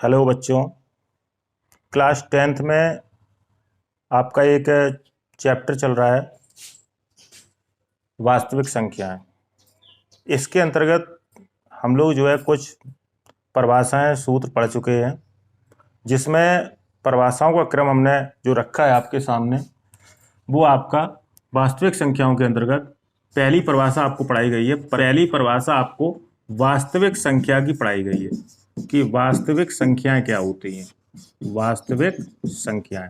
Hello बच्चों, class 10th में आपका एक चैप्टर चल रहा है वास्तविक संख्याएं। इसके अंतर्गत हम लोग जो है कुछ परिभाषाएं सूत्र पढ़ चुके हैं, जिसमें परिभाषाओं का क्रम हमने जो रखा है आपके सामने वो आपका वास्तविक संख्याओं के अंतर्गत पहली परिभाषा आपको पढ़ाई गई है। पहली परिभाषा आपको वास्तविक संख्या की पढ़ाई गई है कि वास्तविक संख्याएं क्या होती हैं, वास्तविक संख्याएं।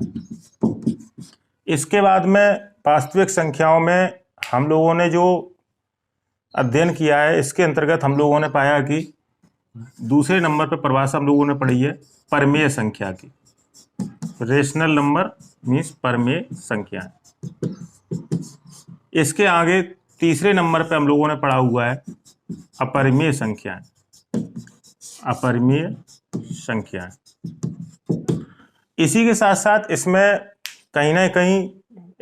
इसके बाद में वास्तविक संख्याओं में हम लोगों ने जो अध्ययन किया है, इसके अंतर्गत हम लोगों ने पाया कि दूसरे नंबर पर परिभाषा हम लोगों ने पढ़ी है परमेय संख्या की। रेशनल नंबर मीन्स परमेय संख्याएं। इसके आगे तीसरे नंबर पे हम लोगों ने पढ़ा हुआ है अपरिमेय संख्याएं। अपरिमेय संख्याएं। इसी के साथ साथ इसमें कहीं ना कहीं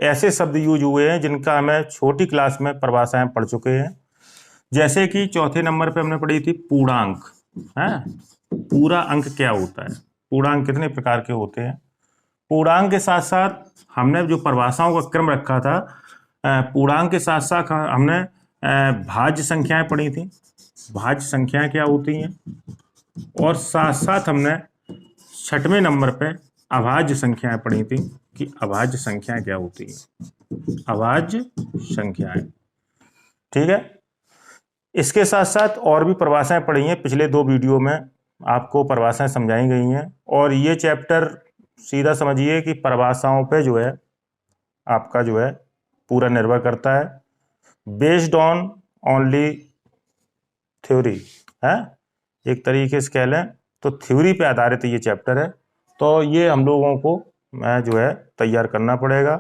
ऐसे शब्द यूज हुए हैं जिनका हमें छोटी क्लास में परिभाषाएं पढ़ चुके हैं। जैसे कि चौथे नंबर पे हमने पढ़ी थी पूर्णांक। है पूरा अंक क्या होता है, पूर्णांक कितने प्रकार के होते हैं। पूर्णांक के साथ साथ हमने जो परिभाषाओं का क्रम रखा था, पूर्णांक के साथ साथ हमने भाज्य संख्याएं पढ़ी थी, भाज्य संख्याएं क्या होती हैं। और साथ साथ हमने छठवें नंबर पे अभाज्य संख्याएं पढ़ी थी कि अभाज्य संख्याएं क्या होती हैं, अभाज्य संख्याएं। ठीक है। इसके साथ साथ और भी परिभाषाएं पढ़ी हैं, पिछले 2 वीडियो में आपको परिभाषाएं समझाई गई हैं। और ये चैप्टर सीधा समझिए कि परिभाषाओं पे जो है आपका जो है पूरा निर्भर करता है, बेस्ड ऑन ओनली थ्योरी है। एक तरीके से कह लें तो थ्योरी पे आधारित ये चैप्टर है। तो ये हम लोगों को जो है तैयार करना पड़ेगा।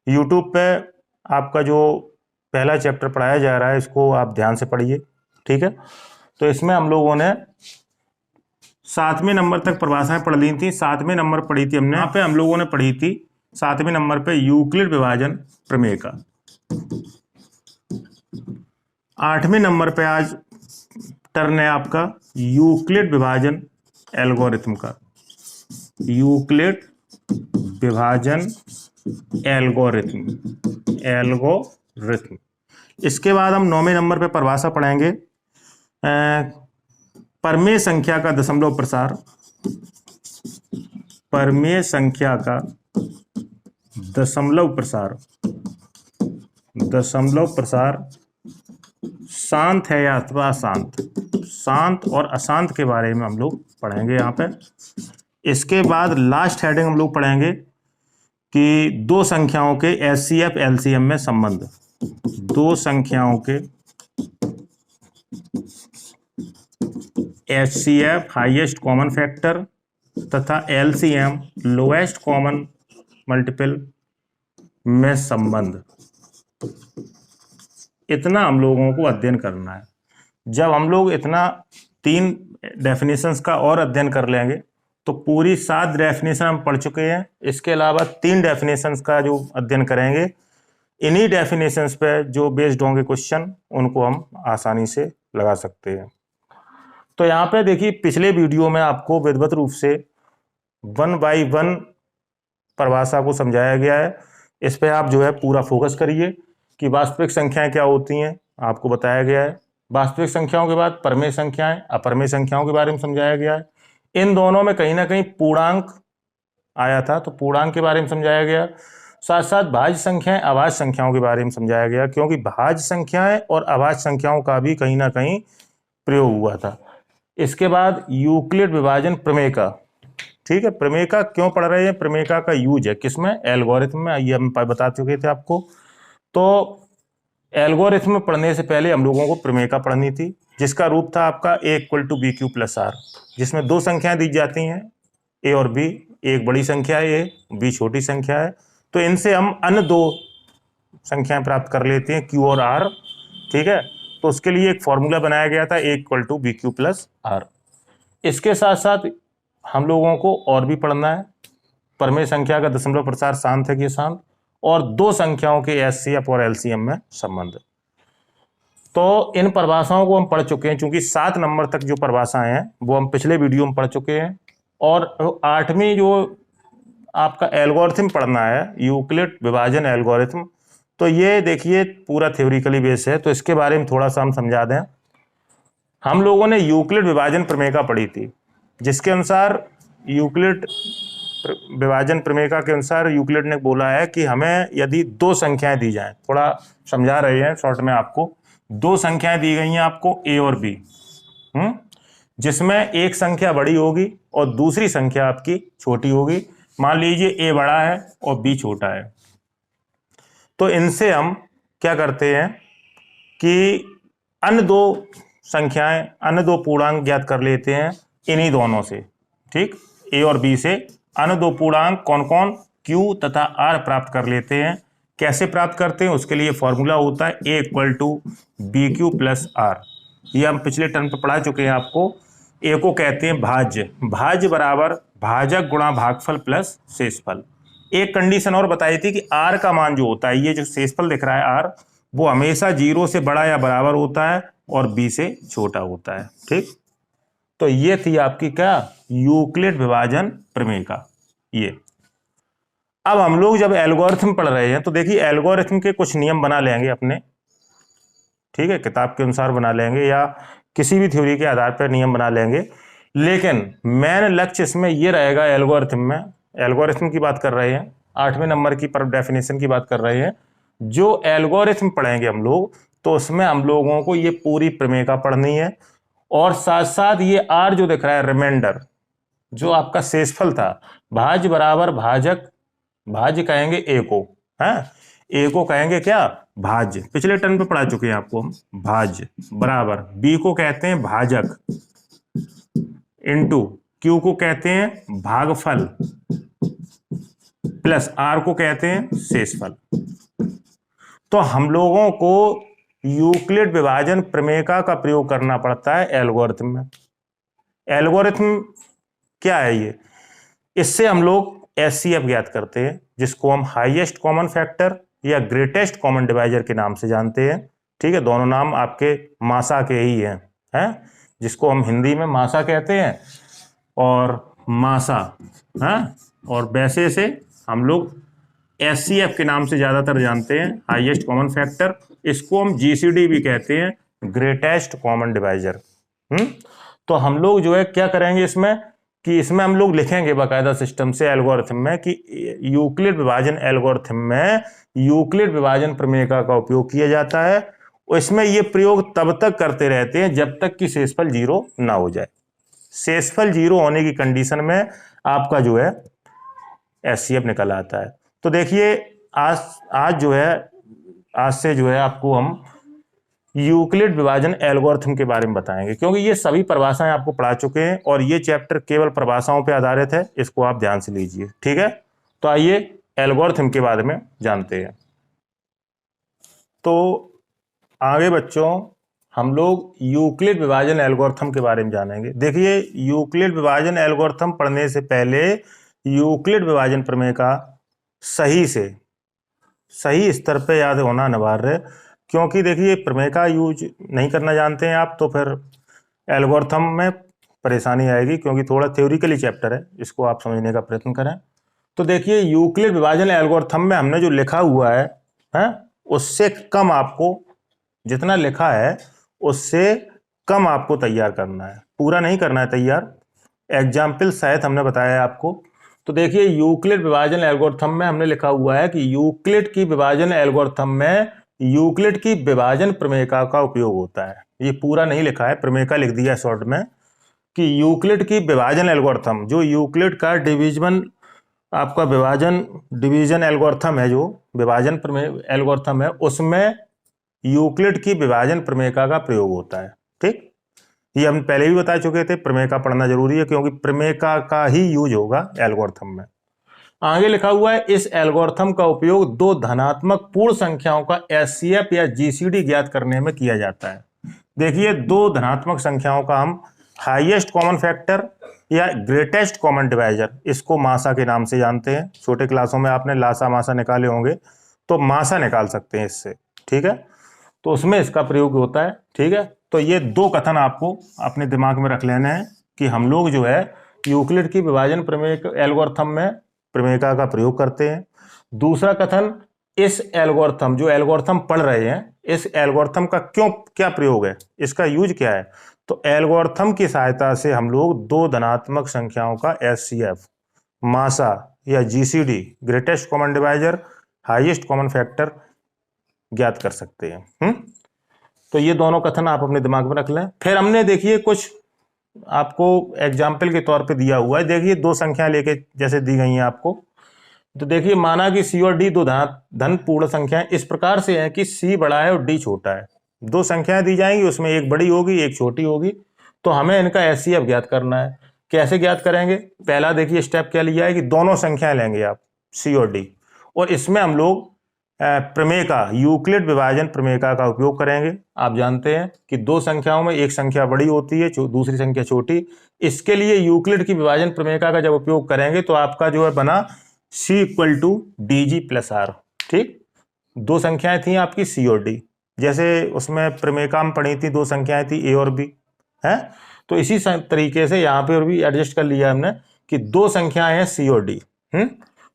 यूट्यूब पे आपका जो पहला चैप्टर पढ़ाया जा रहा है इसको आप ध्यान से पढ़िए। ठीक है। तो इसमें हम लोगों ने 7वें नंबर तक परिभाषाएं पढ़ ली थी। 7वें नंबर पढ़ी थी हमने, यहाँ पे हम लोगों ने पढ़ी थी 7वें नंबर पे यूक्लिड विभाजन प्रमेय का। 8वें नंबर पे आज टर्न है आपका यूक्लिड विभाजन एल्गोरिथम का। यूक्लिड विभाजन एल्गोरिथम। इसके बाद हम 9वें नंबर पे परिभाषा पढ़ेंगे परमेय संख्या का दशमलव प्रसार। परमेय संख्या का दशमलव प्रसार, दशमलव प्रसार शांत है या अथवा अशांत, शांत और अशांत के बारे में हम लोग पढ़ेंगे यहाँ पे। इसके बाद लास्ट हेडिंग हम लोग पढ़ेंगे कि दो संख्याओं के एचसीएफ एलसीएम में संबंध। दो संख्याओं के एचसीएफ हाईएस्ट कॉमन फैक्टर तथा एलसीएम लोएस्ट कॉमन मल्टीपल में संबंध। इतना हम लोगों को अध्ययन करना है। जब हम लोग इतना 3 डेफिनेशंस का और अध्ययन कर लेंगे तो पूरी 7 डेफिनेशन हम पढ़ चुके हैं। इसके अलावा 3 डेफिनेशंस का जो अध्ययन करेंगे, इन्हीं डेफिनेशंस पे जो बेस्ड होंगे क्वेश्चन, उनको हम आसानी से लगा सकते हैं। तो यहाँ पे देखिए, पिछले वीडियो में आपको विधिवत रूप से 1 बाई 1 परिभाषा को समझाया गया है। इस पे आप जो है पूरा फोकस करिए कि वास्तविक संख्याएं क्या होती हैं, आपको बताया गया है। वास्तविक संख्याओं के बाद परमेय संख्याएं, अपरमेय संख्याओं के बारे में समझाया गया है। इन दोनों में कहीं ना कहीं पूर्णांक आया था, तो पूर्णांक के बारे में समझाया गया। साथ साथ भाज्य संख्याएं, अभाज्य संख्याओं के बारे में समझाया गया, क्योंकि भाज्य संख्याएं और अभाज्य संख्याओं का भी कहीं ना कहीं प्रयोग हुआ था। इसके बाद यूक्लिड विभाजन प्रमेय का। ठीक है, प्रमेय का क्यों पढ़ रहे हैं, प्रमेय का यूज है किसमें, एल्गोरिथम में। ये हम बता चुके थे आपको। तो एल्गोरिथम पढ़ने से पहले हम लोगों को प्रमेय का पढ़नी थी, जिसका रूप था आपका A = BQ + R, जिसमें 2 संख्याएं दी जाती हैं A और B। एक बड़ी संख्या है A, B छोटी संख्या है। तो इनसे हम अन्य 2 संख्याएं प्राप्त कर लेते हैं Q और R। ठीक है। तो उसके लिए एक फॉर्मूला बनाया गया था A = BQ + R। इसके साथ साथ हम लोगों को और भी पढ़ना है परमेय संख्या का दशमलव प्रसार शांत है कि अशांत, और 2 संख्याओं के एचसीएफ और एलसीएम में संबंध। तो इन परिभाषाओं को हम पढ़ चुके हैं। चूंकि 7 नंबर तक जो परिभाषाएं हैं वो हम पिछले वीडियो में पढ़ चुके हैं, और 8वीं जो आपका एल्गोरिथम पढ़ना है, यूक्लिड विभाजन एल्गोरिथम, तो ये देखिए पूरा थ्योरिकली बेस है, तो इसके बारे में थोड़ा सा हम समझा दें। हम लोगों ने यूक्लिड विभाजन प्रमेय पढ़ी थी, जिसके अनुसार यूक्लिड विभाजन प्रमेय के अनुसार यूक्लिड ने बोला है कि हमें यदि दो संख्याएं दी जाएं, थोड़ा समझा रहे हैं शॉर्ट में आपको, दो संख्याएं दी गई हैं आपको ए और बी, जिसमें एक संख्या बड़ी होगी और दूसरी संख्या आपकी छोटी होगी। मान लीजिए ए बड़ा है और बी छोटा है, तो इनसे हम क्या करते हैं कि अन्य दो संख्याएं, अन्य दो पूर्णांक ज्ञात कर लेते हैं इन्हीं दोनों से। ठीक, ए और बी से अन्य दो पूर्णांक कौन कौन, क्यू तथा आर प्राप्त कर लेते हैं। कैसे प्राप्त करते हैं, उसके लिए फॉर्मूला होता है A equal to B Q plus R. ये हम पिछले टर्म पे पढ़ा चुके हैं आपको। ए को कहते हैं भाज्य, भाज्य बराबर भाजक गुणा भागफल प्लस शेषफल। एक कंडीशन और बताई थी कि आर का मान जो होता है, ये जो शेषफल दिख रहा है आर, वो हमेशा 0 से बड़ा या बराबर होता है और बी से छोटा होता है। ठीक, तो ये थी आपकी क्या, यूक्लिड विभाजन प्रमेय का ये। अब हम लोग जब एल्गोरिथम पढ़ रहे हैं तो देखिए एल्गोरिथम के कुछ नियम बना लेंगे अपने, ठीक है, किताब के अनुसार बना लेंगे या किसी भी थ्योरी के आधार पर नियम बना लेंगे, लेकिन मेन लक्ष्य इसमें ये रहेगा एल्गोरिथम में, एल्गोरिथम की बात कर रहे हैं, 8वें नंबर की पर डेफिनेशन की बात कर रहे हैं। जो एल्गोरिथम पढ़ेंगे हम लोग, तो उसमें हम लोगों को ये पूरी प्रमेय पढ़नी है, और साथ साथ ये आर जो दिख रहा है रिमाइंडर, जो आपका शेषफल था, भाज्य बराबर भाजक, भाज्य कहेंगे ए को, है ए को कहेंगे क्या, भाज्य, पिछले टर्म पे पढ़ा चुके हैं आपको हम, भाज्य बराबर बी को कहते हैं भाजक इनटू क्यू को कहते हैं भागफल प्लस आर को कहते हैं शेषफल। तो हम लोगों को यूक्लिड विभाजन प्रमेय का प्रयोग करना पड़ता है एल्गोरिथम में। एल्गोरिथम क्या है ये, इससे हम लोग एचसीएफ ज्ञात करते हैं, जिसको हम हाईएस्ट कॉमन फैक्टर या ग्रेटेस्ट कॉमन डिवाइजर के नाम से जानते हैं। ठीक है, दोनों नाम आपके मासा के ही हैं, जिसको हम हिंदी में मासा कहते हैं और मासा, और वैसे से हम लोग एचसीएफ के नाम से ज्यादातर जानते हैं, हाईएस्ट कॉमन फैक्टर। इसको हम जीसीडी भी कहते हैं, ग्रेटेस्ट कॉमन डिवाइजर। तो हम लोग जो है क्या करेंगे इसमें कि इसमें हम लोग लिखेंगे बाकायदा सिस्टम से एल्गोरिथम में कि यूक्लिड विभाजन एल्गोरिथम में यूक्लिड विभाजन प्रमेय का उपयोग किया जाता है। इसमें ये प्रयोग तब तक करते रहते हैं जब तक कि शेषफल 0 ना हो जाए। शेषफल 0 होने की कंडीशन में आपका जो है एचसीएफ निकल आता है। तो देखिए आज जो है, आज से जो है आपको हम यूक्लिड विभाजन एल्गोरिथम के बारे में बताएंगे, क्योंकि ये सभी परिभाषाएं आपको पढ़ा चुके हैं और ये चैप्टर केवल परिभाषाओं पे आधारित है, इसको आप ध्यान से लीजिए। ठीक है, तो आइए एल्गोरिथम के बारे में जानते हैं। तो आगे बच्चों हम लोग यूक्लिड विभाजन एल्गोरिथम के बारे में जानेंगे। देखिए यूक्लिड विभाजन एल्गोरिथम पढ़ने से पहले यूक्लिड विभाजन प्रमेय का सही स्तर पे याद होना अनिवार्य है, क्योंकि देखिए प्रमेय का यूज नहीं करना जानते हैं आप तो फिर एल्गोरिथम में परेशानी आएगी, क्योंकि थोड़ा थ्योरिकली चैप्टर है, इसको आप समझने का प्रयत्न करें। तो देखिए यूक्लिड विभाजन एल्गोरिथम में हमने जो लिखा हुआ है उससे कम आपको, जितना लिखा है उससे कम आपको तैयार करना है, पूरा नहीं करना है तैयार। एग्जाम्पल सहित हमने बताया आपको। तो देखिए यूक्लिड विभाजन एल्गोरिथम में हमने लिखा हुआ है कि यूक्लिड की विभाजन एल्गोरिथम में यूक्लिड की विभाजन प्रमेय का उपयोग होता है। ये पूरा नहीं लिखा है, प्रमेय का लिख दिया शॉर्ट में कि यूक्लिड की विभाजन एल्गोरिथम, जो यूक्लिड का डिवीजन, आपका विभाजन डिवीजन एल्गोरिथम है, जो विभाजन प्रमेय एल्गोरिथम है, उसमें यूक्लिड की विभाजन प्रमेय का प्रयोग होता है। ठीक, ये हम पहले भी बता चुके थे, प्रमेय का पढ़ना जरूरी है, क्योंकि प्रमेय का ही यूज होगा एल्गोरिथम में। आगे लिखा हुआ है इस एल्गोरिथम का उपयोग दो धनात्मक पूर्ण संख्याओं का एचसीएफ या जीसीडी ज्ञात करने में किया जाता है। देखिए दो धनात्मक संख्याओं का हम हाईएस्ट कॉमन फैक्टर या ग्रेटेस्ट कॉमन डिवाइजर, इसको मासा के नाम से जानते हैं। छोटे क्लासों में आपने लासा मासा निकाले होंगे, तो मासा निकाल सकते हैं इससे। ठीक है, तो उसमें इसका प्रयोग होता है। ठीक है, तो ये दो कथन आपको अपने दिमाग में रख लेना है कि हम लोग जो है यूक्लिड की विभाजन प्रमेय एल्गोरिथम में प्रमेयिका का प्रयोग करते हैं। दूसरा कथन, इस एल्गोरिथम, जो एल्गोरिथम पढ़ रहे हैं, इस एल्गोरिथम का क्या प्रयोग है, इसका यूज क्या है। तो एल्गोरिथम की सहायता से हम लोग दो धनात्मक संख्याओं का एचसीएफ, मासा या GCD, greatest common divisor, highest common factor ज्ञात कर सकते हैं। तो ये दोनों कथन आप अपने दिमाग में रख लें। फिर हमने देखिए कुछ आपको एग्जाम्पल के तौर पे दिया हुआ है। देखिए दो संख्या लेके जैसे दी गई हैं आपको, तो देखिए माना कि सी और डी दो धन पूर्ण संख्याएं इस प्रकार से हैं कि सी बड़ा है और डी छोटा है। दो संख्याएं दी जाएंगी, उसमें एक बड़ी होगी एक छोटी होगी, तो हमें इनका एचसीएफ ज्ञात करना है। कैसे ज्ञात करेंगे? पहला देखिए स्टेप क्या लिया है कि दोनों संख्याएं लेंगे आप, सी और डी, और इसमें हम लोग प्रमेयिका, यूक्लिड विभाजन प्रमेयिका का उपयोग करेंगे। आप जानते हैं कि दो संख्याओं में एक संख्या बड़ी होती है, दूसरी संख्या छोटी। इसके लिए यूक्लिड की विभाजन प्रमेयिका का जब उपयोग करेंगे तो आपका जो है बना C equal to D G plus R. ठीक, दो संख्याएं थी आपकी C और D, जैसे उसमें प्रमेयिका में पढ़ी थी दो संख्याएं थी A और B है, तो इसी तरीके से यहाँ पे और भी एडजस्ट कर लिया हमने कि दो संख्याएं हैं C और D।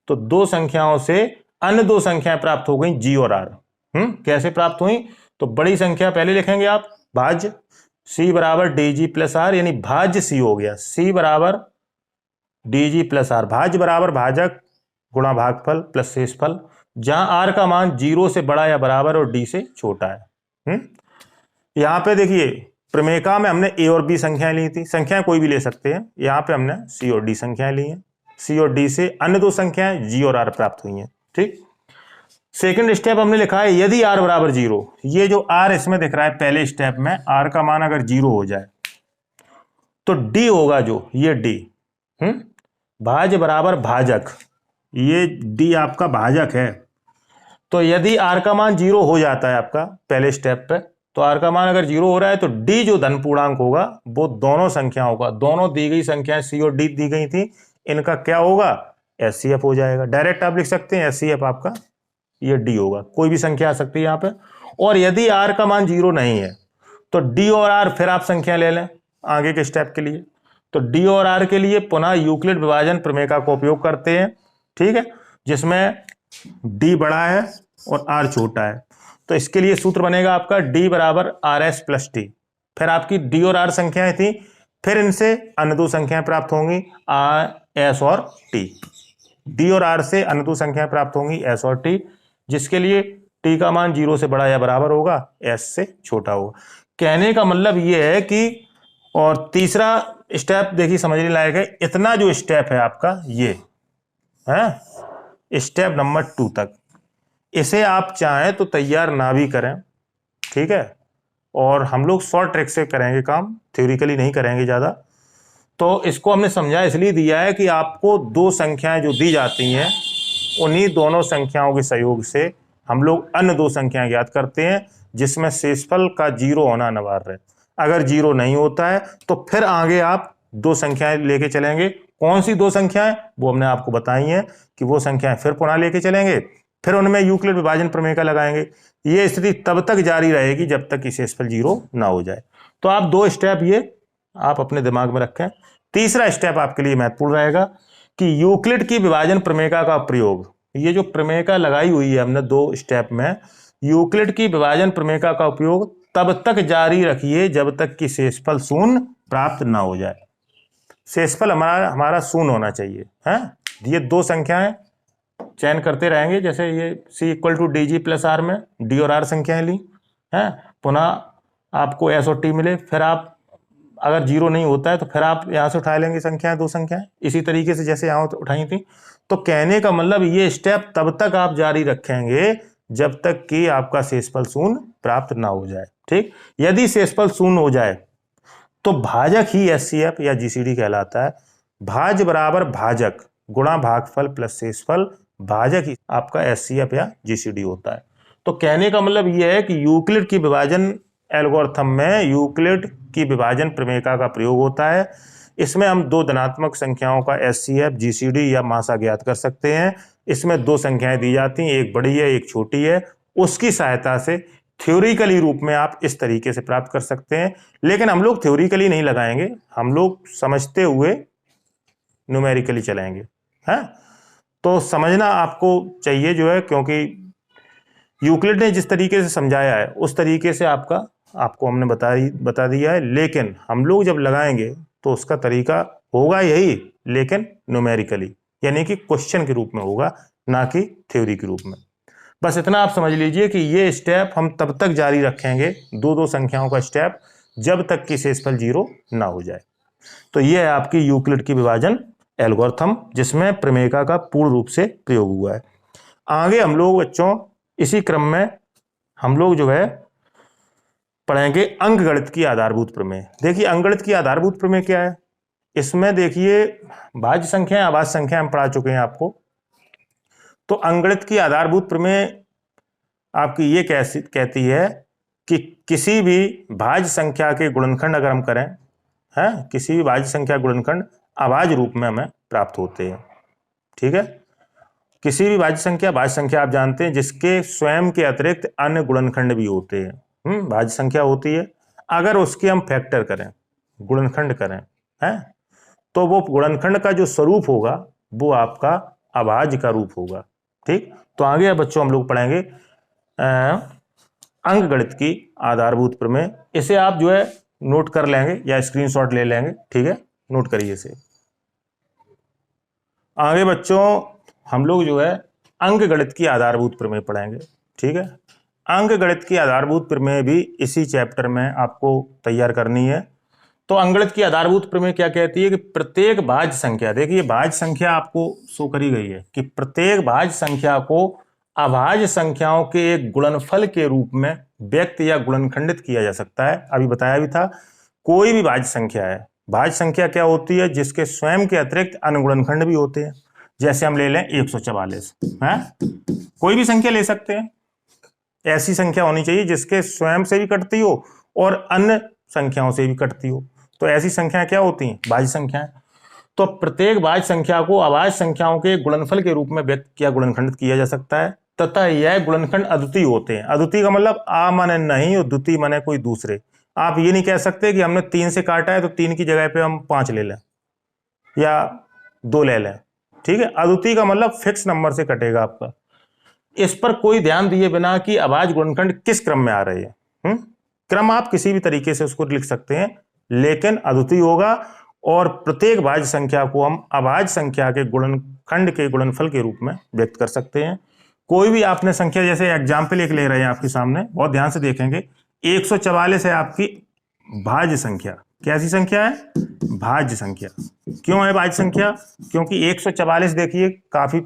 तो दो संख्याओं से अन्य दो संख्याएं प्राप्त हो गई G और R। कैसे प्राप्त हुई? तो बड़ी संख्या पहले लिखेंगे आप, भाज्य C बराबर डी जी प्लस आर, यानी भाज्य C हो गया, C बराबर डी जी प्लस आर, भाज्य बराबर भाजक गुणा भागफल प्लस शेषफल, जहां आर का मान 0 से बड़ा या बराबर और डी से छोटा है। यहां पे देखिए प्रमेयिका में हमने ए और बी संख्याएं ली थी, संख्याएं कोई भी ले सकते हैं, यहां पे हमने सी और डी संख्याएं ली हैं। सी और डी से अन्य दो संख्याएं जी और आर प्राप्त हुई हैं। ठीक, सेकंड स्टेप हमने लिखा है यदि आर बराबर 0, ये जो आर इसमें दिख रहा है पहले स्टेप में, आर का मान अगर 0 हो जाए तो डी होगा जो ये डी, भाज्य बराबर भाजक, ये डी आपका भाजक है। तो यदि आर का मान 0 हो जाता है आपका पहले स्टेप पे, तो आर का मान अगर 0 हो रहा है तो डी जो धन पूर्णांक होगा वो दोनों संख्याओं का, दोनों दी गई संख्याएं सी और डी दी गई थी, इनका क्या होगा? एचसीएफ हो जाएगा। डायरेक्ट आप लिख सकते हैं एचसीएफ आपका ये डी होगा, कोई भी संख्या आ सकती है यहाँ पे। और यदि आर का मान 0 नहीं है तो डी और आर, फिर आप संख्या ले लें आगे के स्टेप के लिए। तो डी और आर के लिए पुनः यूक्लिड विभाजन प्रमेयिका का उपयोग करते हैं। ठीक है, जिसमें डी बड़ा है और आर छोटा है, तो इसके लिए सूत्र बनेगा आपका डी बराबर आर एस प्लस टी। फिर आपकी डी और आर संख्याएं थी, फिर इनसे अन्य दो संख्याएं प्राप्त होंगी आर एस और टी। डी और आर से अन्य दो संख्याएं प्राप्त होंगी एस और टी, जिसके लिए टी का मान 0 से बड़ा या बराबर होगा, एस से छोटा होगा। कहने का मतलब ये है कि, और तीसरा स्टेप देखिए समझने लायक है, इतना जो स्टेप है आपका ये है स्टेप नंबर 2 तक, इसे आप चाहें तो तैयार ना भी करें। ठीक है, और हम लोग शॉर्ट ट्रिक से करेंगे काम, थ्योरिकली नहीं करेंगे ज़्यादा। तो इसको हमने समझा इसलिए दिया है कि आपको दो संख्याएं जो दी जाती हैं, उन्हीं दोनों संख्याओं के सहयोग से हम लोग अन्य दो संख्याएं ज्ञात करते हैं, जिसमें शेषफल का 0 होना अनिवार्य है। अगर 0 नहीं होता है तो फिर आगे आप दो संख्याएं लेके चलेंगे। कौन सी दो संख्याएं? वो हमने आपको बताई हैं कि वो संख्याएं फिर पुनः लेके चलेंगे, फिर उनमें यूक्लिड विभाजन प्रमेयिका लगाएंगे। ये स्थिति तब तक जारी रहेगी जब तक कि शेषफल 0 ना हो जाए। तो आप दो स्टेप ये आप अपने दिमाग में रखें। तीसरा स्टेप आपके लिए महत्वपूर्ण रहेगा कि यूक्लिड की विभाजन प्रमेयिका का प्रयोग, ये जो प्रमेयिका लगाई हुई है हमने दो स्टेप में, यूक्लिड की विभाजन प्रमेयिका का उपयोग तब तक जारी रखिए जब तक कि शेषफल शून्य प्राप्त ना हो जाए। शेषफल हमारा शून्य होना चाहिए है। ये दो संख्याएं चयन करते रहेंगे, जैसे ये C equal to D G plus R में डी और आर संख्याएं ली हैं, पुनः आपको एस और टी मिले, फिर आप अगर 0 नहीं होता है तो फिर आप यहाँ से उठा लेंगे संख्याएं, दो संख्याएं, इसी तरीके से जैसे यहाँ उठाई थी। तो कहने का मतलब ये स्टेप तब तक आप जारी रखेंगे जब तक कि आपका शेषफल शून्य प्राप्त ना हो जाए। ठीक, यदि शेषफल शून्य हो जाए तो भाजक ही एचसीएफ या जीसीडी कहलाता है। भाज्य बराबर भाजक गुणा भागफल प्लस शेषफल, भाजक ही आपका एचसीएफ या जीसीडी होता है। तो कहने का मतलब यह है कि यूक्लिड की विभाजन एल्गोरिथम में यूक्लिड की विभाजन प्रमेयिका का प्रयोग होता है। इसमें हम दो धनात्मक संख्याओं का एचसीएफ, जीसीडी या मासा ज्ञात कर सकते हैं। इसमें दो संख्याएं दी जाती हैं, एक बड़ी है एक छोटी है, उसकी सहायता से थ्योरिकली रूप में आप इस तरीके से प्राप्त कर सकते हैं। लेकिन हम लोग थ्योरिकली नहीं लगाएंगे, हम लोग समझते हुए न्यूमेरिकली चलेंगे, है। तो समझना आपको चाहिए जो है, क्योंकि यूक्लिड ने जिस तरीके से समझाया है उस तरीके से आपको हमने बता दिया है, लेकिन हम लोग जब लगाएंगे तो उसका तरीका होगा यही, लेकिन न्यूमेरिकली, यानी कि क्वेश्चन के रूप में होगा, ना कि थ्योरी के रूप में। बस इतना आप समझ लीजिए कि ये स्टेप हम तब तक जारी रखेंगे, दो संख्याओं का स्टेप, जब तक कि शेषफल 0 ना हो जाए। तो ये है आपकी यूक्लिड की विभाजन एल्गोरिथम, जिसमें प्रमेयिका का पूर्ण रूप से प्रयोग हुआ है। आगे हम लोग बच्चों इसी क्रम में हम लोग जो है पढ़ेंगे अंकगणित की आधारभूत प्रमेय। देखिए अंकगणित की आधारभूत प्रमेय क्या है, इसमें देखिए भाज्य संख्या अभाज्य संख्या हम पढ़ा चुके हैं आपको। तो अंकगणित की आधारभूत प्रमेय आपकी ये कहती है कि किसी भी भाज्य संख्या के गुणनखंड अगर हम करें, है, किसी भी भाज्य संख्या गुणनखंड अभाज्य रूप में हमें प्राप्त होते हैं। ठीक है, किसी भी भाज्य संख्या आप जानते हैं जिसके स्वयं के अतिरिक्त अन्य गुणनखंड भी होते हैं, भाज्य संख्या होती है। अगर उसके हम फैक्टर करें, गुणनखंड करें, है, तो वो गुणनखंड का जो स्वरूप होगा वो आपका अभाज्य का रूप होगा। ठीक, तो आगे बच्चों हम लोग पढ़ेंगे अंकगणित की आधारभूत प्रमेय। इसे आप जो है नोट कर लेंगे या स्क्रीनशॉट ले लेंगे। ठीक है, नोट करिए इसे। आगे बच्चों हम लोग जो है अंकगणित की आधारभूत प्रमेय पढ़ेंगे। ठीक है, अंकगणित की आधारभूत प्रमेय भी इसी चैप्टर में आपको तैयार करनी है। तो अंकगणित की आधारभूत प्रमेय क्या कहती है कि प्रत्येक भाज्य संख्या, देखिए भाज्य संख्या आपको शो करी गई है कि प्रत्येक भाज्य संख्या को अभाज्य संख्याओं के एक गुणनफल के रूप में व्यक्त या गुणनखंडित किया जा सकता है। अभी बताया भी था, कोई भी भाज्य संख्या है, भाज्य संख्या क्या होती है जिसके स्वयं के अतिरिक्त अन्य गुणनखंड भी होते हैं। जैसे हम ले लें 144, है, कोई भी संख्या ले सकते हैं, ऐसी संख्या होनी चाहिए जिसके स्वयं से भी कटती हो और अन्य संख्याओं से भी कटती हो। तो ऐसी संख्याएं क्या होती हैं, भाज्य संख्याएं। तो प्रत्येक भाज्य संख्या को अभाज्य संख्याओं के गुणनफल के रूप में व्यक्त किया गुणनखंडित किया जा सकता है, तथा यह गुणनखंड अद्वितीय होते हैं। अद्वितीय का मतलब आ माने नहीं और द्वितीय माने कोई दूसरे। आप ये नहीं कह सकते कि हमने 3 से काटा है तो 3 की जगह पे हम 5 ले लें या 2 ले लें। ठीक है, अद्वितीय का मतलब फिक्स नंबर से कटेगा आपका। इस पर कोई ध्यान दिए बिना कि अभाज्य गुणनखंड किस क्रम में आ रहे हैं, क्रम आप किसी भी तरीके से उसको लिख सकते हैं, लेकिन अद्वितीय होगा। और प्रत्येक भाज्य संख्या को हम अभाज्य संख्या के गुणनखंड के गुणनफल के रूप में व्यक्त कर सकते हैं। कोई भी आपने संख्या, जैसे एग्जाम्पल एक ले रहे हैं आपके सामने, बहुत ध्यान से देखेंगे, 144 है आपकी भाज्य संख्या। कैसी संख्या है, भाज्य संख्या। क्यों है भाज्य संख्या, क्योंकि 144 देखिए काफी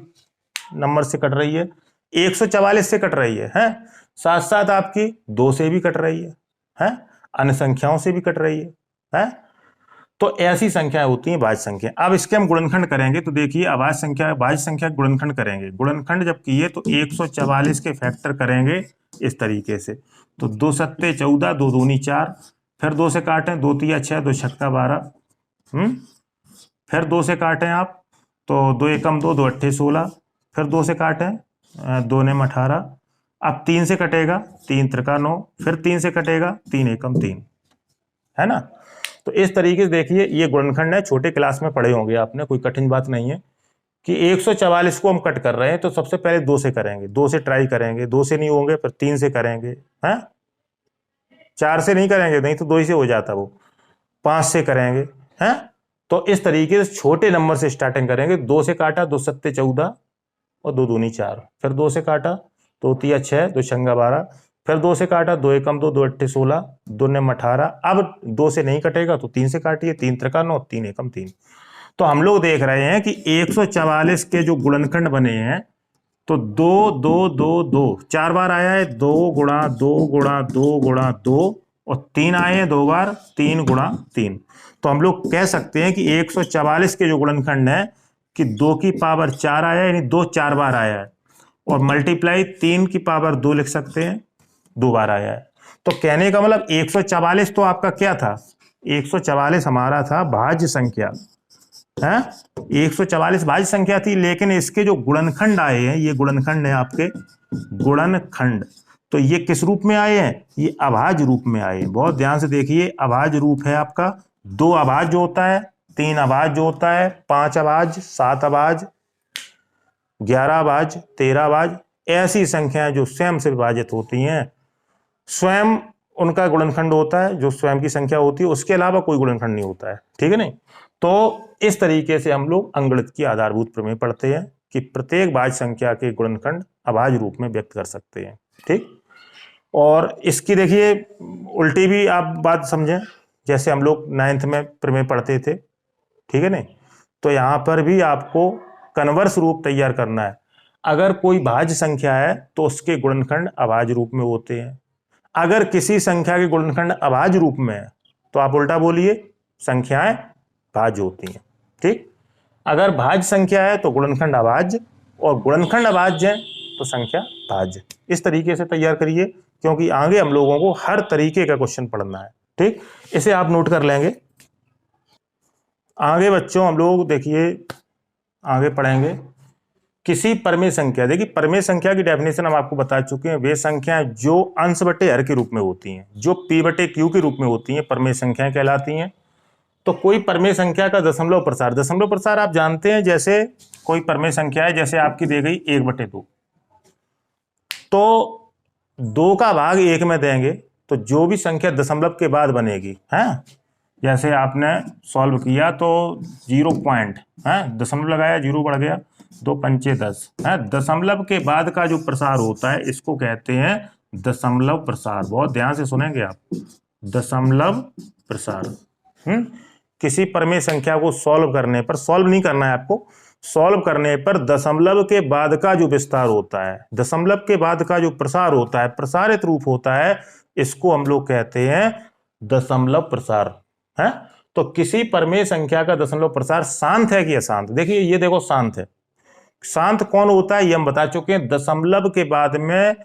नंबर से कट रही है, 144 से कट रही है, साथ साथ आपकी 2 से भी कट रही है, अन्य संख्याओं से भी कट रही है। तो ऐसी संख्याएं होती हैं भाज्य संख्या। अब इसके हम गुणनखंड करेंगे तो देखिए अभाज्य संख्या भाज्य संख्या गुणनखंड करेंगे। गुणनखंड जब किए तो 144 के फैक्टर करेंगे इस तरीके से, तो 2 सत्ते 14, 2 दूनी 4, फिर 2 से काटें, 2 तिया 6, 2 छक्का 12, फिर 2 से काटें आप तो 2 एकम 2, 2 अट्ठे 16, फिर 2 से काटें, 2 नेम 18, अब 3 से कटेगा, 3 त्रिका 9, फिर 3 से कटेगा, 3 एकम 3, है ना। तो इस तरीके से देखिए ये गुणनखंड है, छोटे क्लास में पढ़े होंगे आपने, कोई कठिन बात नहीं है कि 144 को हम कट कर रहे हैं तो सबसे पहले 2 से करेंगे, 2 से ट्राई करेंगे, 2 से नहीं होंगे फिर 3 से करेंगे, 4 से नहीं करेंगे, नहीं तो 2 ही से हो जाता वो, 5 से करेंगे, तो इस तरीके से छोटे नंबर से स्टार्टिंग करेंगे। 2 से काटा, 2 सत्ते 14 और 2 दूनी 4, फिर 2 से काटा, 2 तिया 6, 2 छंगा 12, फिर 2 से काटा, 2 एकम 2, 2 अट्ठे 16, 2 नेम 18, अब 2 से नहीं कटेगा तो 3 से काटिए, 3 त्रिका 9, 3 एकम 3। तो हम लोग देख रहे हैं कि 144 के जो गुणनखंड बने हैं तो 2 2 2 2 4 बार आया है, 2 गुणा 2 गुणा 2 गुणा 2, और 3 आए हैं 2 बार, 3 गुणा 3। तो हम लोग कह सकते हैं कि 144 के जो गुणनखंड है कि 2 की पावर 4 आया है, यानी 2 4 बार आया है, और मल्टीप्लाई 3 की पावर 2 लिख सकते हैं, 2 बार आया है। तो कहने का मतलब 144 तो आपका क्या था, 144 हमारा था भाज्य संख्या, 144 भाज्य संख्या थी, लेकिन इसके जो गुणनखंड आए हैं, ये गुणनखंड है आपके गुणनखंड, तो ये किस रूप में आए हैं, ये अभाज्य रूप में आए हैं। बहुत ध्यान से देखिए, अभाज्य रूप है आपका, 2 अभाज्य होता है 3 अभाज्य होता है, 5 अभाज्य, 7 अभाज्य, 11 अभाज्य, 13 अभाज्य, ऐसी संख्याएं जो स्वयं से विभाजित होती हैं, स्वयं उनका गुणनखंड होता है, जो स्वयं की संख्या होती है, उसके अलावा कोई गुणनखंड नहीं होता है। ठीक है नहीं? तो इस तरीके से हम लोग अंकगणित की आधारभूत प्रमेय पढ़ते हैं कि प्रत्येक भाज्य संख्या के गुणनखंड अभाज्य रूप में व्यक्त कर सकते हैं। ठीक, और इसकी देखिए उल्टी भी आप बात समझें, जैसे हम लोग 9th में प्रमेय पढ़ते थे। ठीक है नहीं? तो यहाँ पर भी आपको कन्वर्स रूप तैयार करना है। अगर कोई भाज्य संख्या है तो उसके गुणनखंड अभाज्य रूप में होते हैं। अगर किसी संख्या के गुणनखंड अभाज्य रूप में है तो आप उल्टा बोलिए, संख्याएं भाज्य होती हैं। ठीक, अगर भाज्य संख्या है तो गुणनखंड अभाज्य, और गुणनखंड अभाज्य है तो संख्या भाज्य। इस तरीके से तैयार करिए, क्योंकि आगे हम लोगों को हर तरीके का क्वेश्चन पढ़ना है। ठीक, इसे आप नोट कर लेंगे। आगे बच्चों हम लोग देखिए आगे पढ़ेंगे किसी परमेय संख्या। देखिए परमेय संख्या की डेफिनेशन हम आपको बता चुके हैं। वे संख्याएं जो अंश बटे हर के रूप में होती हैं, जो p बटे q के रूप में होती हैं, परमेय संख्याएं कहलाती हैं। तो कोई परमेय संख्या का दशमलव प्रसार, दशमलव प्रसार आप जानते हैं, जैसे कोई परमेय संख्या है, जैसे आपकी दे गई 1/2, तो 2 का भाग 1 में देंगे तो जो भी संख्या दशमलव के बाद बनेगी, है, जैसे आपने सॉल्व किया तो 0 पॉइंट है, दशमलव लगाया, 0 बढ़ गया, 2 पंचे 10 है, दशमलव के बाद का जो प्रसार होता है इसको कहते हैं दशमलव प्रसार। बहुत ध्यान से सुनेंगे आप, दशमलव प्रसार। किसी परमेय संख्या को सॉल्व करने पर, सॉल्व नहीं करना है आपको, सॉल्व करने पर दशमलव के बाद का जो विस्तार होता है, दशमलव के बाद का जो प्रसार होता है, प्रसारित रूप होता है, इसको हम लोग कहते हैं दशमलव प्रसार है। तो किसी परमेय संख्या का दशमलव प्रसार शांत है कि अशांत। देखिए ये देखो शांत है। शांत कौन होता है ये हम बता चुके हैं। दशमलव के बाद में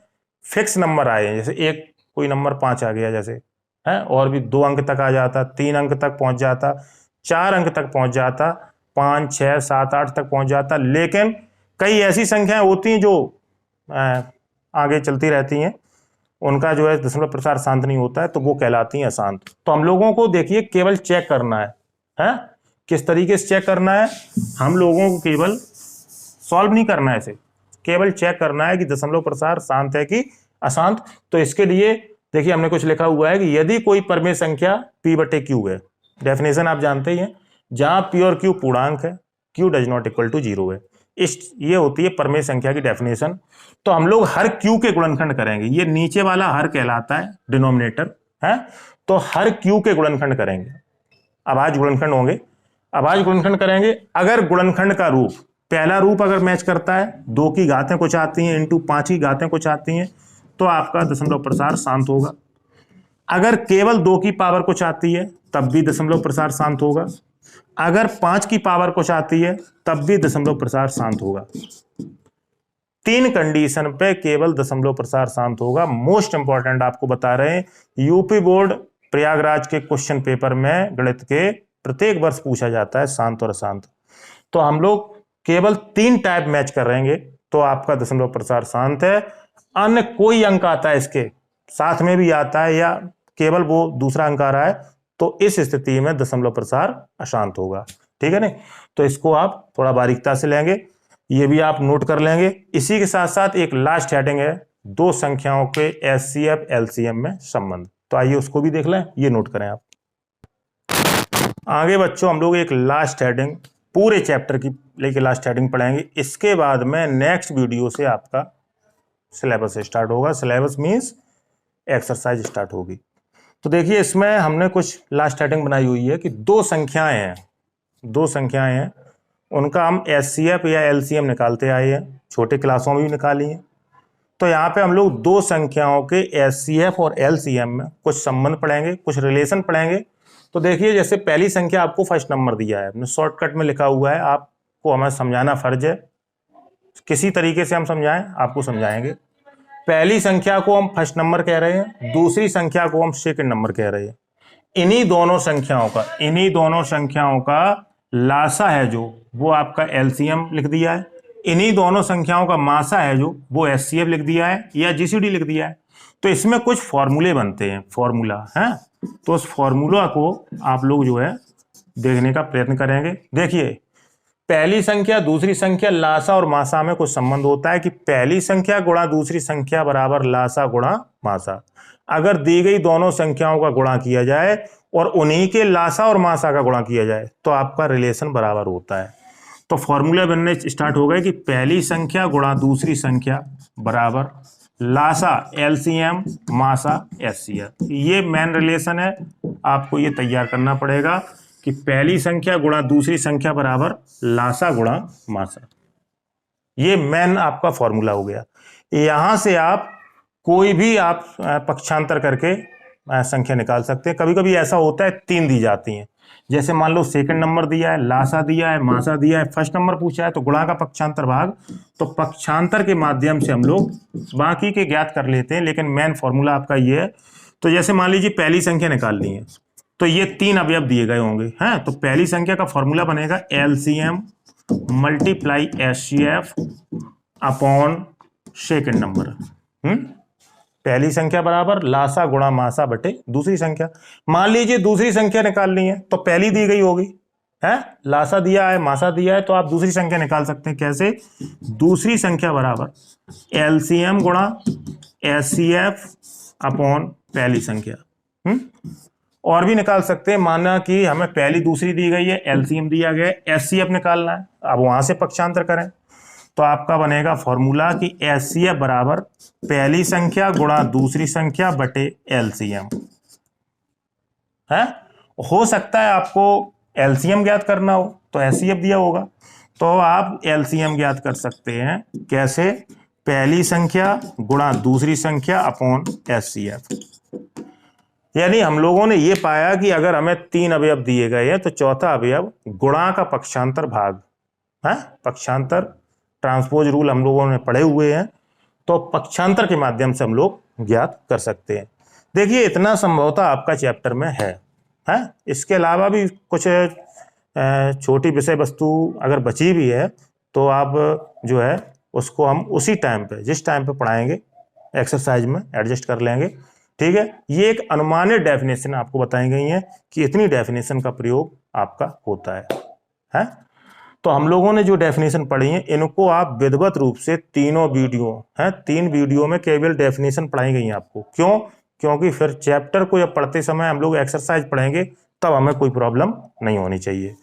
फिक्स नंबर आए, जैसे एक कोई नंबर 5 आ गया जैसे है, और भी 2 अंक तक आ जाता, 3 अंक तक पहुंच जाता, 4 अंक तक पहुंच जाता, 5, 6, 7, 8 तक पहुंच जाता। लेकिन कई ऐसी संख्याएं होती हैं जो आगे चलती रहती हैं, उनका जो है दशमलव प्रसार शांत नहीं होता है, तो वो कहलाती हैं अशांत। तो हम लोगों को देखिए केवल चेक करना है, किस तरीके से चेक करना है, हम लोगों को केवल सॉल्व नहीं करना है, इसे केवल चेक करना है कि दशमलव प्रसार शांत है कि अशांत। तो इसके लिए देखिए हमने कुछ लिखा हुआ है कि यदि कोई परमेय संख्या p/q है, डेफिनेशन आप जानते ही हैं, जहां p और q पूर्णांक है, q does not equal to 0 है, ये होती है परमेय संख्या की डेफिनेशन। तो हम लोग हर q के गुणनखंड करेंगे, ये नीचे वाला हर कहलाता है डिनोमिनेटर है, तो हर q के गुणनखंड करेंगे, अभाज्य गुणनखंड होंगे, अभाज्य गुणनखंड करेंगे। अगर गुणनखंड का रूप, पहला रूप अगर मैच करता है, 2 की घातें कुछ आती हैं इंटू 5 की घातें कुछ आती हैं, तो आपका दशमलव प्रसार शांत होगा। अगर केवल 2 की पावर कुछ आती है तब भी दशमलव प्रसार शांत होगा। अगर 5 की पावर कुछ आती है तब भी दशमलव प्रसार शांत होगा। 3 कंडीशन पे केवल दशमलव प्रसार शांत होगा। मोस्ट इंपॉर्टेंट आपको बता रहे हैं, यूपी बोर्ड प्रयागराज के क्वेश्चन पेपर में गणित के प्रत्येक वर्ष पूछा जाता है शांत और अशांत। तो हम लोग केवल 3 टाइप मैच करेंगे तो आपका दशमलव प्रसार शांत है। अन्य कोई अंक आता है इसके साथ में भी आता है, या केवल वो दूसरा अंक आ रहा है, तो इस स्थिति में दशमलव प्रसार अशांत होगा। ठीक है नहीं? तो इसको आप थोड़ा बारीकता से लेंगे, ये भी आप नोट कर लेंगे। इसी के साथ साथ एक लास्ट हेडिंग है, 2 संख्याओं के एचसीएफ एलसीएम में संबंध। तो आइए उसको भी देख लें, ये नोट करें आप। आगे बच्चों हम लोग एक लास्ट हेडिंग, पूरे चैप्टर की लेके लास्ट हेडिंग पढ़ेंगे। इसके बाद में नेक्स्ट वीडियो से आपका सिलेबस स्टार्ट होगा। सिलेबस मीन्स एक्सरसाइज स्टार्ट होगी। तो देखिए इसमें हमने कुछ लास्ट हेडिंग बनाई हुई है कि 2 संख्याएं हैं, 2 संख्याएं हैं, उनका हम एचसीएफ या एलसीएम निकालते आए हैं, छोटे क्लासों में भी निकाली हैं। तो यहाँ पे हम लोग 2 संख्याओं के एचसीएफ और एलसीएम में कुछ संबंध पढ़ेंगे, कुछ रिलेशन पढ़ेंगे। तो देखिए जैसे पहली संख्या आपको फर्स्ट नंबर दिया है, हमने शॉर्टकट में लिखा हुआ है, आपको हमें समझाना फर्ज है, किसी तरीके से हम समझाएं आपको समझाएंगे। पहली संख्या को हम फर्स्ट नंबर कह रहे हैं, दूसरी संख्या को हम सेकंड नंबर कह रहे हैं। इन्हीं दोनों संख्याओं का लासा है जो, वो आपका एलसीएम लिख दिया है। इन्हीं दोनों संख्याओं का मासा है जो, वो एचसीएफ लिख दिया है या जीसीडी लिख दिया है। तो इसमें कुछ फॉर्मूले बनते हैं, फॉर्मूला है, तो उस फॉर्मूला को आप लोग जो है देखने का प्रयत्न करेंगे। देखिए, पहली संख्या दूसरी संख्या लासा और मासा में कुछ संबंध होता है कि पहली संख्या गुणा दूसरी संख्या बराबर लासा गुणा मासा। अगर दी गई दोनों संख्याओं का गुणा किया जाए और उन्हीं के लासा और मासा का गुणा किया जाए तो आपका रिलेशन बराबर होता है। तो फॉर्मूला बनने स्टार्ट हो गए कि पहली संख्या गुणा दूसरी संख्या बराबर लासा एलसीएम मासा एचसीएफ। ये मेन रिलेशन है, आपको ये तैयार करना पड़ेगा कि पहली संख्या गुणा दूसरी संख्या बराबर लासा गुणा मासा। ये मेन आपका फॉर्मूला हो गया। यहां से आप कोई भी आप पक्षांतर करके संख्या निकाल सकते हैं। कभी कभी ऐसा होता है 3 दी जाती हैं, जैसे मान लो सेकंड नंबर दिया है, लासा दिया है, मासा दिया है, फर्स्ट नंबर पूछा है तो गुणा का पक्षांतर भाग। तो पक्षांतर के माध्यम से हम लोग बाकी के ज्ञात कर लेते हैं, लेकिन मेन फॉर्मूला आपका ये है। तो जैसे मान लीजिए पहली संख्या निकालनी है तो ये 3 अवयव दिए गए होंगे हैं, तो पहली संख्या का फॉर्मूला बनेगा LCM multiply HCF upon second number. पहली संख्या बराबर लासा गुणा मासा बटे दूसरी संख्या। मान लीजिए दूसरी संख्या निकालनी है तो पहली दी गई होगी है, लासा दिया है मासा दिया है, तो आप दूसरी संख्या निकाल सकते हैं। कैसे? दूसरी संख्या बराबर एलसीएम गुणा एचसीएफ अपॉन पहली संख्या। और भी निकाल सकते हैं, माना कि हमें पहली दूसरी दी गई है, एलसीएम दिया गया है, एचसीएफ निकालना है, अब वहां से पक्षांतर करें तो आपका बनेगा फॉर्मूला कि एचसीएफ बराबर पहली संख्या गुणा दूसरी संख्या बटे एलसीएम है। हो सकता है आपको एलसीएम ज्ञात करना हो तो एचसीएफ दिया होगा, तो आप एलसीएम ज्ञात कर सकते हैं। कैसे? पहली संख्या गुणा दूसरी संख्या अपॉन एचसीएफ। यानी हम लोगों ने ये पाया कि अगर हमें 3 अवयव दिए गए हैं तो चौथा अवयव गुणा का पक्षांतर भाग है। पक्षांतर ट्रांसपोज रूल हम लोगों ने पढ़े हुए हैं, तो पक्षांतर के माध्यम से हम लोग ज्ञात कर सकते हैं। देखिए, इतना संभवतः आपका चैप्टर में है। इसके अलावा भी कुछ छोटी विषय वस्तु अगर बची भी है तो आप जो है उसको हम उसी टाइम पे, जिस टाइम पे पढ़ाएंगे एक्सरसाइज में एडजस्ट कर लेंगे। ठीक है, ये एक अनुमानित डेफिनेशन आपको बताई गई है कि इतनी डेफिनेशन का प्रयोग आपका होता है? तो हम लोगों ने जो डेफिनेशन पढ़ी है इनको आप विधिवत रूप से तीनों वीडियो हैं, 3 वीडियो में केवल डेफिनेशन पढ़ाई गई है आपको। क्यों? क्योंकि फिर चैप्टर को जब पढ़ते समय हम लोग एक्सरसाइज पढ़ेंगे तब हमें कोई प्रॉब्लम नहीं होनी चाहिए।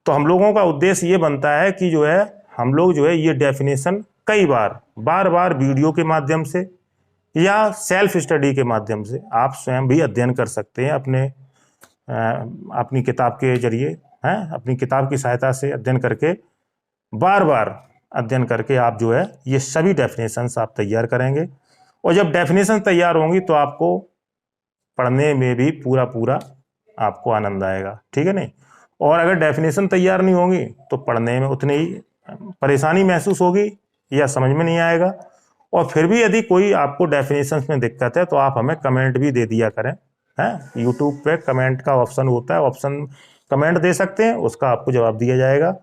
तो हम लोगों का उद्देश्य ये बनता है कि जो है हम लोग जो है ये डेफिनेशन कई बार बार वीडियो के माध्यम से या सेल्फ स्टडी के माध्यम से आप स्वयं भी अध्ययन कर सकते हैं। अपनी किताब के जरिए अपनी किताब की सहायता से अध्ययन करके बार अध्ययन करके आप जो है ये सभी डेफिनेशंस आप तैयार करेंगे। और जब डेफिनेशन तैयार होंगी तो आपको पढ़ने में भी पूरा आपको आनंद आएगा। ठीक है नहीं? और अगर डेफिनेशन तैयार नहीं होगी तो पढ़ने में उतनी ही परेशानी महसूस होगी या समझ में नहीं आएगा। और फिर भी यदि कोई आपको डेफिनेशंस में दिक्कत है तो आप हमें कमेंट भी दे दिया करें। यूट्यूब पे कमेंट का ऑप्शन होता है, ऑप्शन कमेंट दे सकते हैं, उसका आपको जवाब दिया जाएगा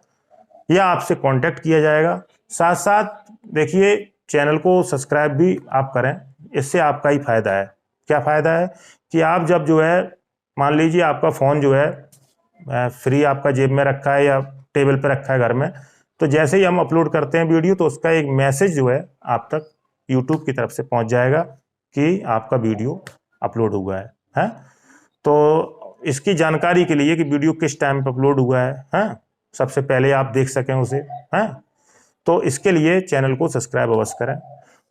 या आपसे कांटेक्ट किया जाएगा। साथ साथ देखिए, चैनल को सब्सक्राइब भी आप करें, इससे आपका ही फायदा है। क्या फायदा है कि आप जब जो है मान लीजिए आपका फ़ोन जो है फ्री आपका जेब में रखा है या टेबल पर रखा है घर में, तो जैसे ही हम अपलोड करते हैं वीडियो तो उसका एक मैसेज जो है आप तक यूट्यूब की तरफ से पहुंच जाएगा कि आपका वीडियो अपलोड हुआ है। तो इसकी जानकारी के लिए कि वीडियो किस टाइम पर अपलोड हुआ है, सबसे पहले आप देख सकें उसे, तो इसके लिए चैनल को सब्सक्राइब अवश्य करें।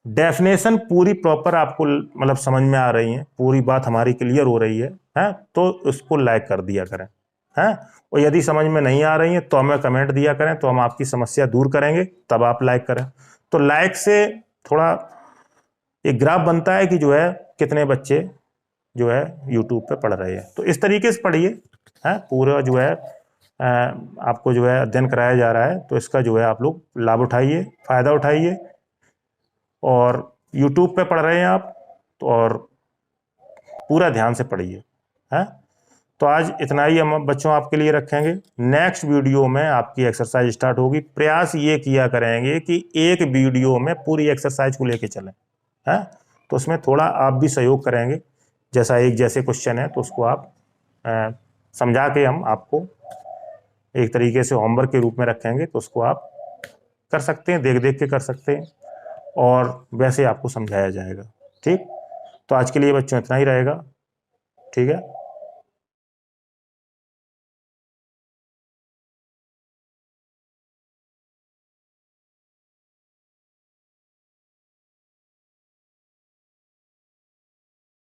डेफिनेशन पूरी प्रॉपर आपको मतलब समझ में आ रही है, पूरी बात हमारी क्लियर हो रही है, तो उसको लाइक कर दिया करें। और यदि समझ में नहीं आ रही है तो हमें कमेंट दिया करें, तो हम आपकी समस्या दूर करेंगे, तब आप लाइक करें। तो लाइक से थोड़ा एक ग्राफ बनता है कि जो है कितने बच्चे जो है यूट्यूब पे पढ़ रहे हैं। तो इस तरीके से पढ़िए, पूरा जो है आपको जो है अध्ययन कराया जा रहा है, तो इसका जो है आप लोग लाभ उठाइए, फायदा उठाइए। और यूट्यूब पे पढ़ रहे हैं आप तो और पूरा ध्यान से पढ़िए। तो आज इतना ही हम बच्चों आपके लिए रखेंगे। नेक्स्ट वीडियो में आपकी एक्सरसाइज स्टार्ट होगी। प्रयास ये किया करेंगे कि एक वीडियो में पूरी एक्सरसाइज को लेके चलें, तो उसमें थोड़ा आप भी सहयोग करेंगे। जैसे क्वेश्चन है तो उसको आप समझा के हम आपको एक तरीके से होमवर्क के रूप में रखेंगे तो उसको आप कर सकते हैं, देख देख के कर सकते हैं और वैसे आपको समझाया जाएगा। ठीक, तो आज के लिए बच्चों इतना ही रहेगा। ठीक है।